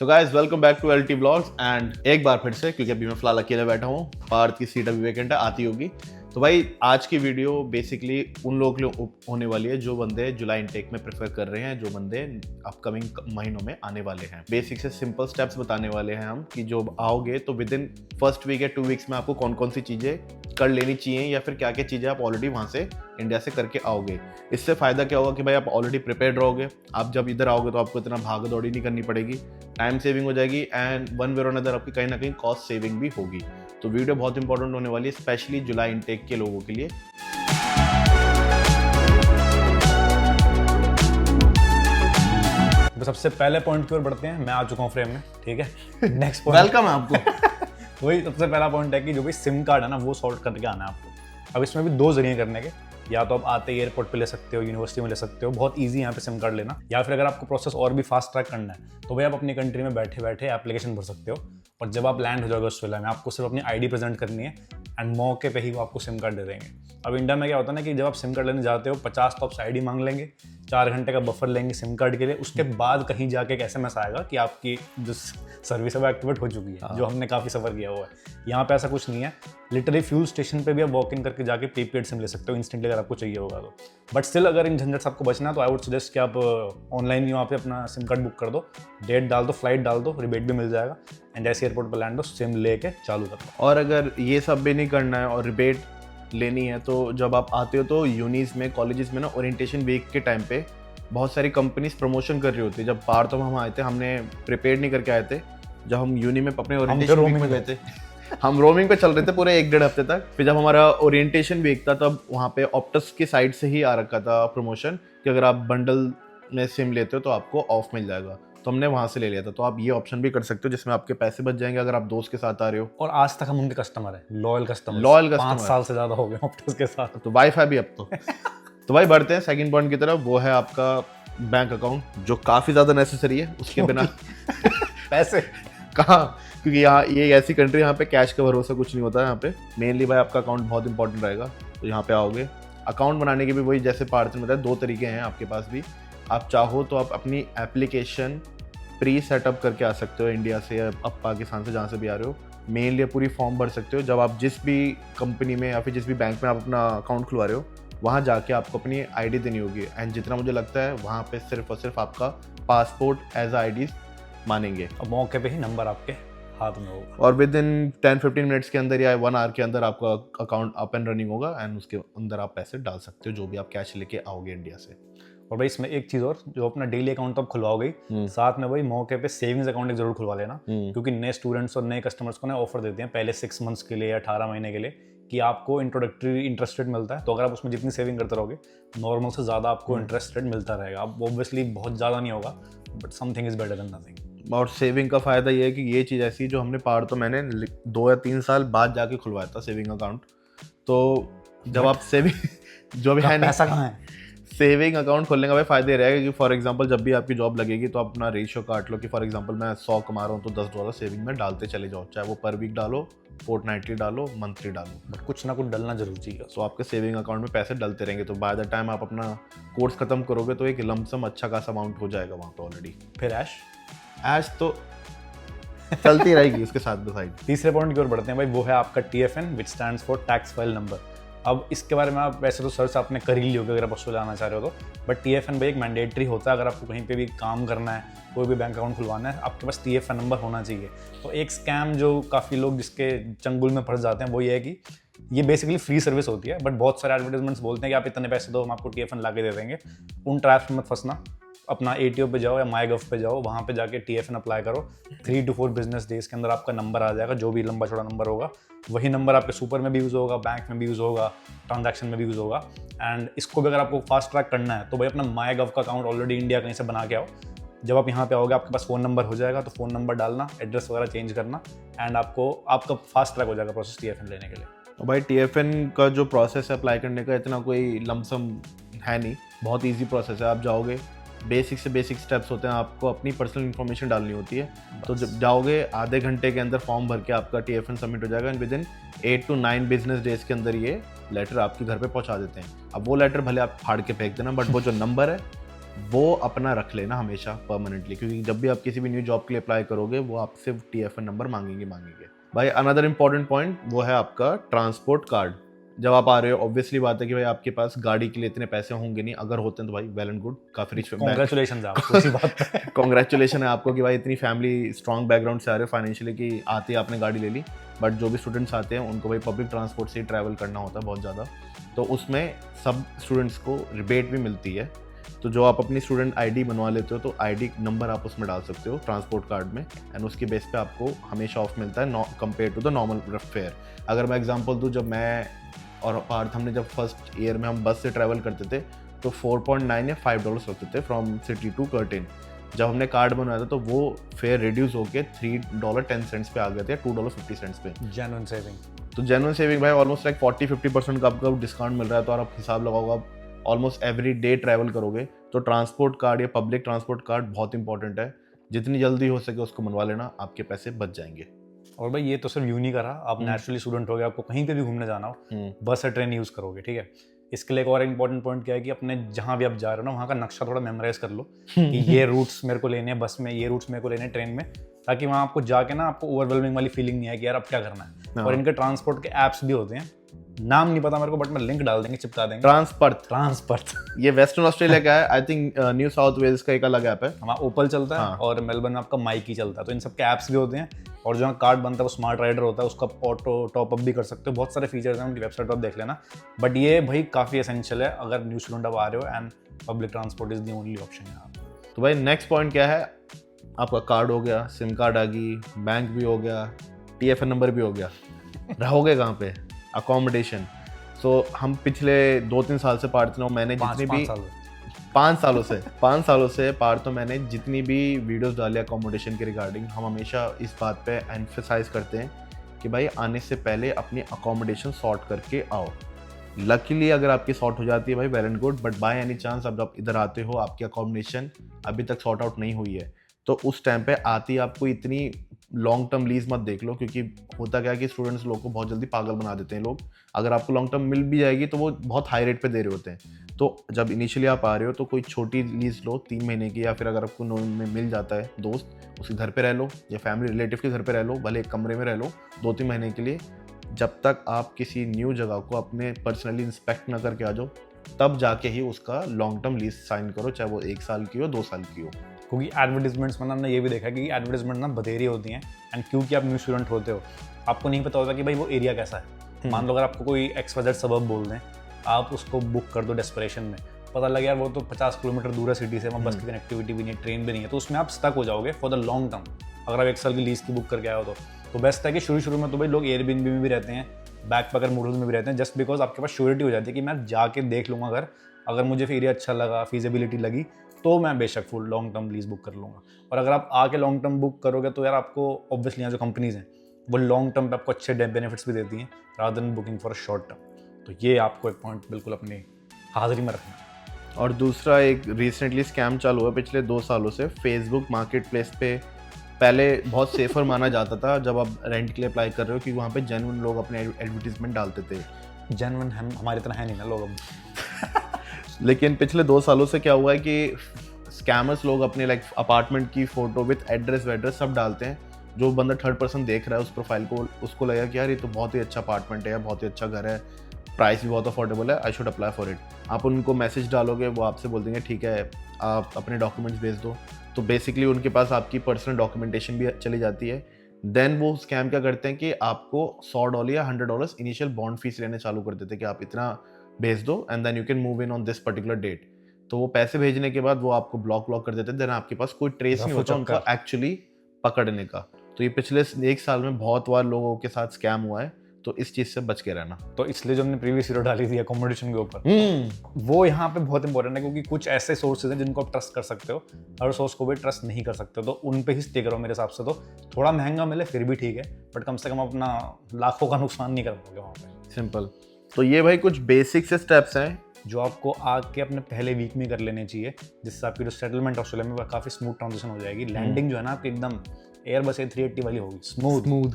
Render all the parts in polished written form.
So guys welcome back to LT blogs and एक बार फिर से, क्योंकि अभी मैं फिलहाल अकेले बैठा हूँ, पार्थ की सीट अभी वेकेंट है, आती होगी। तो भाई आज की वीडियो बेसिकली उन लोग के लिए होने वाली है जो बंदे जुलाई इनटेक में प्रेफर कर रहे हैं, जो बंदे अपकमिंग महीनों में आने वाले हैं। बेसिक से सिंपल स्टेप्स बताने वाले हैं हम कि जो आओगे तो विद इन फर्स्ट वीक या 2 वीक्स में आपको कौन कौन सी चीज़ें कर लेनी चाहिए या फिर क्या क्या चीज़ें आप ऑलरेडी वहाँ से इंडिया से करके आओगे। इससे फ़ायदा क्या होगा कि भाई आप ऑलरेडी प्रिपेयर्ड रहोगे। आप जब इधर आओगे तो आपको इतना भाग दौड़ी नहीं करनी पड़ेगी, टाइम सेविंग हो जाएगी एंड वन वे और अनदर आपकी कहीं ना कहीं कॉस्ट सेविंग भी होगी। तो वीडियो बहुत इंपॉर्टेंट होने वाली है, स्पेशली जुलाई इनटेक के लोगों के लिए। तो सबसे पहले पॉइंट की ओर बढ़ते हैं। मैं आ चुका हूँ फ्रेम में, ठीक है। नेक्स्ट पॉइंट, वेलकम है आपको। वही सबसे पहला पॉइंट है कि जो भी सिम कार्ड है ना वो सॉर्ट करके आना है आपको। अब इसमें भी 2 जरिए करने के, या तो आप आते ही एयरपोर्ट पे ले सकते हो, यूनिवर्सिटी में ले सकते हो, बहुत इजी यहाँ पे सिम कार्ड लेना। या फिर अगर आपको प्रोसेस और भी फास्ट ट्रैक करना है तो भाई आप अपनी कंट्री में बैठे बैठे एप्लीकेशन भर सकते हो, और जब आप लैंड हो जाओगे ऑस्ट्रेलिया में आपको सिर्फ अपनी आईडी प्रेजेंट करनी है एंड मौके पे ही वो आपको सिम कार्ड दे देंगे। अब इंडिया में क्या होता है ना कि जब आप सिम कार्ड लेने जाते हो 50 तो आपसे आईडी मांग लेंगे, 4 घंटे का बफर लेंगे सिम कार्ड के लिए, उसके बाद कहीं जाके एक SMS आएगा कि आपकी जो सर्विस है वो एक्टिवेट हो चुकी है, जो हमने काफ़ी सफ़र किया हुआ है। यहाँ पे ऐसा कुछ नहीं है, लिटरली फ्यूल स्टेशन पे भी आप वॉक इन करके जाके प्रीपेड सिम ले सकते हो इंस्टेंटली अगर आपको चाहिए होगा तो। बट स्टिल अगर इन झंझट से आपको बचना है तो आई वुड सजेस्ट कि आप ऑनलाइन ही वहाँ पे अपना सिम कार्ड बुक कर दो, डेट डाल दो, फ्लाइट डाल दो, रिबेट भी मिल जाएगा एंड जैसे एयरपोर्ट पर लैंड हो सिम लेके चालू कर दो। और अगर ये सब भी नहीं करना है और रिबेट लेनी है तो जब आप आते हो तो यूनीज में, कॉलेजेस में ना ओरिएंटेशन वीक के टाइम पे बहुत सारी कंपनीज प्रमोशन कर रही होती है। जब पार तो हम आए थे, हमने प्रिपेयर नहीं करके आए थे। जब हम यूनी में अपने ओरिएंटेशन वीक में गए थे, हम रोमिंग पे चल रहे थे पूरे 1-1.5 हफ्ते तक। फिर जब हमारा ओरिएंटेशन वीक था तब वहाँ पे ऑप्टस की साइड से ही आ रखा था प्रमोशन कि अगर आप बंडल में सिम लेते हो तो आपको ऑफ मिल जाएगा, तो हमने वहाँ से ले लिया था। तो आप ये ऑप्शन भी कर सकते हो जिसमें आपके पैसे बच जाएंगे अगर आप दोस्त के साथ आ रहे हो। और आज तक हम उनके कस्टमर है, लॉयल कस्टमर 5 साल से ज़्यादा हो गए ऑप्टस के साथ, तो वाईफाई भी अब तो भाई बढ़ते हैं सेकंड पॉइंट की तरफ। वो है आपका बैंक अकाउंट, जो काफ़ी ज़्यादा नेसेसरी है। उसके बिना पैसे कहाँ, क्योंकि यहाँ ये एक ऐसी कंट्री यहाँ पे कैश का भरोसा कुछ नहीं होता है। यहाँ पे मेनली भाई आपका अकाउंट बहुत इंपॉर्टेंट रहेगा। तो यहाँ पे आओगे, अकाउंट बनाने के भी वही जैसे पार्थ ने बताया 2 तरीके हैं आपके पास भी। आप चाहो तो आप अपनी एप्लीकेशन प्री सेटअप करके आ सकते हो इंडिया से या अब पाकिस्तान से, जहाँ से भी आ रहे हो। मेनली पूरी फॉर्म भर सकते हो। जब आप जिस भी कंपनी में या फिर जिस भी बैंक में आप अपना अकाउंट खुलवा रहे हो, वहाँ जाके आपको अपनी आईडी देनी होगी एंड जितना मुझे लगता है वहाँ पे सिर्फ और सिर्फ आपका पासपोर्ट एज आईडी मानेंगे। अब मौके पे ही नंबर आपके हाथ में होगा और विद इन 10-15 मिनट्स के अंदर या 1 आवर के अंदर आपका अकाउंट अप एंड रनिंग होगा एंड उसके अंदर आप पैसे डाल सकते हो जो भी आप कैश लेके आओगे इंडिया से। और भाई इसमें एक चीज़ और, जो अपना डेली अकाउंट तो आप खुलवाओगे, साथ में भाई मौके पे सेविंग्स अकाउंट एक जरूर खुलवा लेना, क्योंकि नए स्टूडेंट्स और नए कस्टमर्स को ना ऑफर देते हैं पहले 6 मंथ्स के लिए या 18 महीने के लिए कि आपको इंट्रोडक्टरी इंटरेस्ट रेट मिलता है। तो अगर आप उसमें जितनी सेविंग करते रहोगे नॉर्मल से ज़्यादा आपको इंटरेस्ट रेट मिलता रहेगा। अब ऑब्वियसली बहुत ज़्यादा नहीं होगा, but something is better than nothing. और सेविंग का फ़ायदा ये है कि ये चीज़ ऐसी जो हमने पार तो मैंने 2 या 3 साल बाद जाके खुलवाया था सेविंग अकाउंट। तो जब आप सेविंग जो भी है नहीं, पैसा कहाँ है, सेविंग अकाउंट खोलने का भाई फ़ायदा रहेगा कि फॉर एग्जांपल जब भी आपकी जॉब लगेगी तो आप अपना रेशियो काट लो कि फॉर एग्जांपल मैं 100 कमा रहा हूँ तो $10 सेविंग में डालते चले जाओ, चाहे वो पर वीक डालो, फोर्टनाइटली डालो, मंथली डालो, बट कुछ ना कुछ डलना जरूर चाहिए। तो आपके सेविंग अकाउंट में पैसे डलते रहेंगे। तो बाय द टाइम आप अपना कोर्स खत्म करोगे तो एक लमसम अच्छा खासा अमाउंट हो जाएगा वहाँ पे ऑलरेडी। फिर ऐश तो चलती रहेगी उसके साथ साइड। तीसरे पॉइंट की ओर बढ़ते हैं भाई, वो है आपका TFN which stands for tax file number. अब इसके बारे में आप वैसे तो सर्च आपने कर ही लियोगे अगर आप उसको जाना चाह रहे हो तो, बट TFN भाई एक मैंडेटरी होता है। अगर आपको कहीं पे भी काम करना है, कोई भी बैंक अकाउंट खुलवाना है, आपके पास TFN नंबर होना चाहिए। तो एक स्कैम जो काफ़ी लोग जिसके चंगुल में फंस जाते हैं वो ये है कि ये बेसिकली फ्री सर्विस होती है, बट बहुत सारे एडवर्टाइजमेंट्स बोलते हैं कि आप इतने पैसे दो हम आपको TFN ला के दे देंगे। उन ट्रैप्स में मत फंसना। अपना ATO पे जाओ या MyGov पे जाओ, वहाँ पे जाके TFN अप्लाई करो। 3 to 4 बिजनेस डेज के अंदर आपका नंबर आ जाएगा, जो भी लंबा चौड़ा नंबर होगा वही नंबर आपके सुपर में भी यूज़ होगा, बैंक में भी यूज़ होगा, ट्रांजैक्शन में भी यूज़ होगा। एंड इसको भी अगर आपको फास्ट ट्रैक करना है तो भाई अपना MyGov का अकाउंट ऑलरेडी इंडिया कहीं से बना के आओ। जब आप यहाँ पे आओगे आपके पास फ़ोन नंबर हो जाएगा, तो फ़ोन नंबर डालना, एड्रेस वगैरह चेंज करना एंड आपका फास्ट ट्रैक हो जाएगा प्रोसेस TFN लेने के लिए। और भाई TFN का जो प्रोसेस है अप्लाई करने का इतना कोई लमसम है नहीं, बहुत ईजी प्रोसेस है। आप जाओगे, बेसिक से बेसिक स्टेप्स होते हैं, आपको अपनी पर्सनल इन्फॉर्मेशन डालनी होती है। तो जब जाओगे आधे घंटे के अंदर फॉर्म भर के आपका TFN सबमिट हो जाएगा and with in 8 to 9 business days के अंदर ये लेटर आपके घर पे पहुंचा देते हैं। अब वो लेटर भले आप फाड़ के फेंक देना, बट वो जो नंबर है वो अपना रख लेना हमेशा परमानेंटली, क्योंकि जब भी आप किसी भी न्यू जॉब के लिए अप्लाई करोगे वो आपसे TFN नंबर मांगेंगे। भाई अनदर इंपॉर्टेंट पॉइंट वो है आपका ट्रांसपोर्ट कार्ड। जब आप आ रहे हो ऑब्वियसली बात है कि भाई आपके पास गाड़ी के लिए इतने पैसे होंगे नहीं, अगर होते हैं तो भाई वेल एंड गुड, काफी रिच। कांग्रेचुलेशन आपको इसी बात पे। कांग्रेचुलेशन है आपको कि भाई इतनी फैमिली स्ट्रॉन्ग बैकग्राउंड से आ रहे हो फाइनेंशियली कि आती है आपने गाड़ी ले ली। बट जो भी स्टूडेंट्स आते हैं उनको भाई पब्लिक ट्रांसपोर्ट से ही ट्रैवल करना होता है बहुत ज़्यादा, तो उसमें सब स्टूडेंट्स को रिबेट भी मिलती है। तो जो आप अपनी स्टूडेंट आईडी बनवा लेते हो तो आईडी नंबर आप उसमें डाल सकते हो ट्रांसपोर्ट कार्ड में, एंड उसकी बेस पे आपको हमेशा ऑफ मिलता है compare to the normal fare. अगर मैं एग्जांपल दूं, जब मैं और पार्थ हमने जब फर्स्ट ईयर में हम बस से ट्रैवल करते थे तो 4.9 या $5 लगते थे फ्रॉम सिटी टू कर्टिन। जब हमने कार्ड बनवाया था तो वो फेयर रिड्यूस होकर $3.10 पे आ गए थे, $2.50 पे। Genuine saving. तो जेन्युइन सेविंग भाई ऑलमोस्ट लाइक 40-50% का आपका डिस्काउंट मिल रहा है। तो आप हिसाब लगाओगे, आप ऑलमोस्ट एवरी डे ट्रैवल करोगे तो ट्रांसपोर्ट कार्ड या पब्लिक ट्रांसपोर्ट कार्ड बहुत इंपॉर्टेंट है। जितनी जल्दी हो सके उसको बनवा लेना, आपके पैसे बच जाएंगे। और भाई ये तो सिर्फ यूं नहीं करा, आप नेचुरली स्टूडेंट हो गए, आपको कहीं पे भी घूमने जाना हो बस या ट्रेन यूज़ करोगे, ठीक है। इसके लिए एक और इंपॉर्टेंट पॉइंट क्या है कि अपने जहाँ भी आप जा रहे हो ना वहाँ का नक्शा थोड़ा मेमोराइज कर लो कि ये रूट्स मेरे को लेने हैं बस में, ये रूट्स मेरे को लेने हैं ट्रेन में, ताकि वहाँ आपको जाके ना आपको ओवरवेलमिंग वाली फीलिंग नहीं आए कि यार अब क्या करना है। और इनके ट्रांसपोर्ट के ऐप्स भी होते हैं, नाम नहीं पता मेरे को, बट मैं लिंक डाल देंगे, चिपका देंगे। ट्रांसपर्थ ये वेस्टर्न ऑस्ट्रेलिया का है, I think New South Wales का एक अलग ऐप है। हमारा ओपल चलता है और मेलबर्न में आपका माइकी चलता है, तो इन सब के ऐप्स भी होते हैं। और जो कार्ड बनता है वो स्मार्ट राइडर होता है, उसका ऑटो टॉप अप भी कर सकते हो, बहुत सारे फीचर्स हैं, उनकी वेबसाइट पर आप देख लेना। बट ये भाई काफ़ी एसेंशियल है अगर न्यू स्टूडेंट आप आ रहे हो, and public transport is the only option है। तो भाई नेक्स्ट पॉइंट क्या है, आपका कार्ड हो गया, सिम कार्ड आ गई, बैंक भी हो गया, TFN नंबर भी हो गया, रहोगे कहाँ पे? अकोमोडेशन। सो हम पिछले 2-3 साल से पार्थ में मैंने जितनी भी 5 सालों से पार्थ में मैंने जितनी भी वीडियोस डाली अकोमोडेशन के रिगार्डिंग, हम हमेशा इस बात पे एम्फेसाइज करते हैं कि भाई आने से पहले अपनी अकोमोडेशन सॉर्ट करके आओ। लकीली अगर आपकी सॉर्ट हो जाती है भाई well and good, but by any chance अब आप इधर आते हो आपकी अकोमोडेशन अभी तक सॉर्ट आउट नहीं हुई है तो उस टाइम पे आती आपको इतनी लॉन्ग टर्म लीज मत देख लो, क्योंकि होता क्या है कि स्टूडेंट्स लोग को बहुत जल्दी पागल बना देते हैं लोग। अगर आपको लॉन्ग टर्म मिल भी जाएगी तो वो बहुत हाई रेट पे दे रहे होते हैं। तो जब इनिशियली आप आ रहे हो तो कोई छोटी लीज लो 3 महीने की, या फिर अगर आपको नोन में मिल जाता है दोस्त उसके घर पे रह लो या फैमिली रिलेटिव के घर पे रह लो, भले एक कमरे में रह लो 2-3 महीने के लिए। जब तक आप किसी न्यू जगह को अपने पर्सनली इंस्पेक्ट ना करके आ जाओ तब जाके ही उसका लॉन्ग टर्म लीज साइन करो, चाहे वो 1 साल की हो 2 साल की हो। क्योंकि एडवर्टीजमेंट्स में हमने ये भी देखा है कि एडवर्टीजमेंट ना बतेरी होती हैं, एंड क्योंकि आप न्यू स्टूडेंट होते हो आपको नहीं पता होता कि भाई वो एरिया कैसा है। मान लो अगर आपको कोई XYZ सबब बोल दें, आप उसको बुक कर दो डेस्परेशन में, पता लगे यार वो तो 50 किलोमीटर दूर है सिटी से, वहाँ बस की कनेक्टिविटी भी नहीं है, ट्रेन भी नहीं है, तो उसमें आप स्टक हो जाओगे फॉर द लॉन्ग टर्म। अगर आप 1 साल की लीज की बुक करके आए हो तो बेस्ट है कि शुरू में तो भाई लोग एयरबीएनबी में भी रहते हैं, बैकपैकर मोडल्स में भी रहते हैं, जस्ट बिकॉज आपके पास श्योरिटी हो जाती है कि मैं जाके देख लूँगा, अगर मुझे एरिया अच्छा लगा, फीजिबिलिटी लगी तो मैं बेशक full long term lease book कर लूँगा। और अगर आप आके लॉन्ग टर्म बुक करोगे तो यार आपको ऑब्वियसली यहाँ जो कंपनीज हैं वो लॉन्ग टर्म पे आपको अच्छे बेनिफिट्स भी देती हैं rather than booking for a short term. तो ये आपको एक पॉइंट बिल्कुल अपनी हाजिरी में रखना। और दूसरा एक रिसेंटली स्कैम चालू हुआ पिछले 2 सालों से फेसबुक मार्केट प्लेस पे। पहले बहुत सेफर माना जाता था जब आप रेंट के लिए अप्लाई कर रहे हो कि वहाँ पे जेन्युइन लोग अपने एडवर्टीजमेंट डालते थे। जेन्युइन हम हमारी तरह है नहीं ना लोग अब। लेकिन पिछले 2 सालों से क्या हुआ है कि स्कैमर्स लोग अपने लाइक अपार्टमेंट की फोटो विथ एड्रेस वेड्रेस सब डालते हैं। जो बंदा थर्ड पर्सन देख रहा है उस प्रोफाइल को, उसको लगेगा कि यार ये तो बहुत ही अच्छा अपार्टमेंट है, बहुत ही अच्छा घर है, प्राइस भी बहुत अफोर्डेबल है, I should apply for it. आप उनको मैसेज डालोगे, वो आपसे बोल देंगे ठीक है आप अपने डॉक्यूमेंट्स भेज दो। तो बेसिकली उनके पास आपकी पर्सनल डॉक्यूमेंटेशन भी चली जाती है। देन वो स्कैम क्या करते हैं कि आपको $100 या $100 इनिशियल बॉन्ड फीस लेने चालू कर देते हैं कि आप इतना भेज दो and then you can move in on this particular date. तो वो पैसे भेजने के बाद वो आपको ब्लॉक कर देते हैं, देन आपके पास कोई ट्रेस नहीं होता उनका एक्चुअली पकड़ने का। तो ये पिछले 1 साल में बहुत बार लोगों के साथ स्कैम हुआ है, तो इस चीज से बच के रहना। तो इसलिए जो हमने प्रीवियस वीडियो डाली थी अकोमोडेशन के ऊपर वो यहाँ पे बहुत इंपॉर्टेंट है, क्योंकि कुछ ऐसे सोर्सेज हैं जिनको आप ट्रस्ट कर सकते हो, हर सोर्स को भी ट्रस्ट नहीं कर सकते हो, तो उन पे ही स्टे करो। मेरे हिसाब से तो थोड़ा महंगा मिले फिर भी ठीक है, बट कम से कम अपना लाखों का नुकसान नहीं कर पाओगे वहाँ पे। सिंपल। तो ये भाई कुछ बेसिक से स्टेप्स हैं जो आपको आके अपने पहले वीक में कर लेने चाहिए, जिससे आपकी जो सेटलमेंट ऑस्ट्रेलिया में काफ़ी स्मूथ ट्रांजिशन हो जाएगी। लैंडिंग जो है ना आपकी एकदम एयरबस A380 वाली होगी, स्मूथ।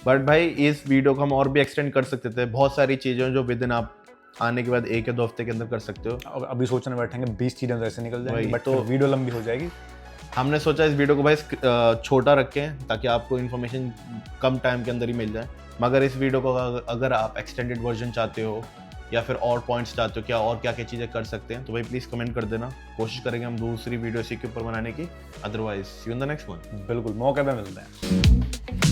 बट भाई इस वीडियो को हम और भी एक्सटेंड कर सकते थे, बहुत सारी चीज़ें जो विद इन आप आने के बाद 1 या 2 हफ्ते के अंदर कर सकते हो। अब अभी सोचने बैठेंगे 20 चीज़ें तो ऐसे निकल जाएंगी, वही बट तो- तो वीडियो लंबी हो जाएगी। हमने सोचा इस वीडियो को भाई छोटा रखें ताकि आपको इन्फॉर्मेशन कम टाइम के अंदर ही मिल जाए। मगर इस वीडियो को अगर आप एक्सटेंडेड वर्जन चाहते हो या फिर और पॉइंट्स चाहते हो, क्या और क्या क्या चीज़ें कर सकते हैं, तो भाई प्लीज़ कमेंट कर देना। कोशिश करेंगे हम दूसरी वीडियो इसी के ऊपर बनाने की। Otherwise see you in the next one. बिल्कुल, मौके पे मिलते हैं।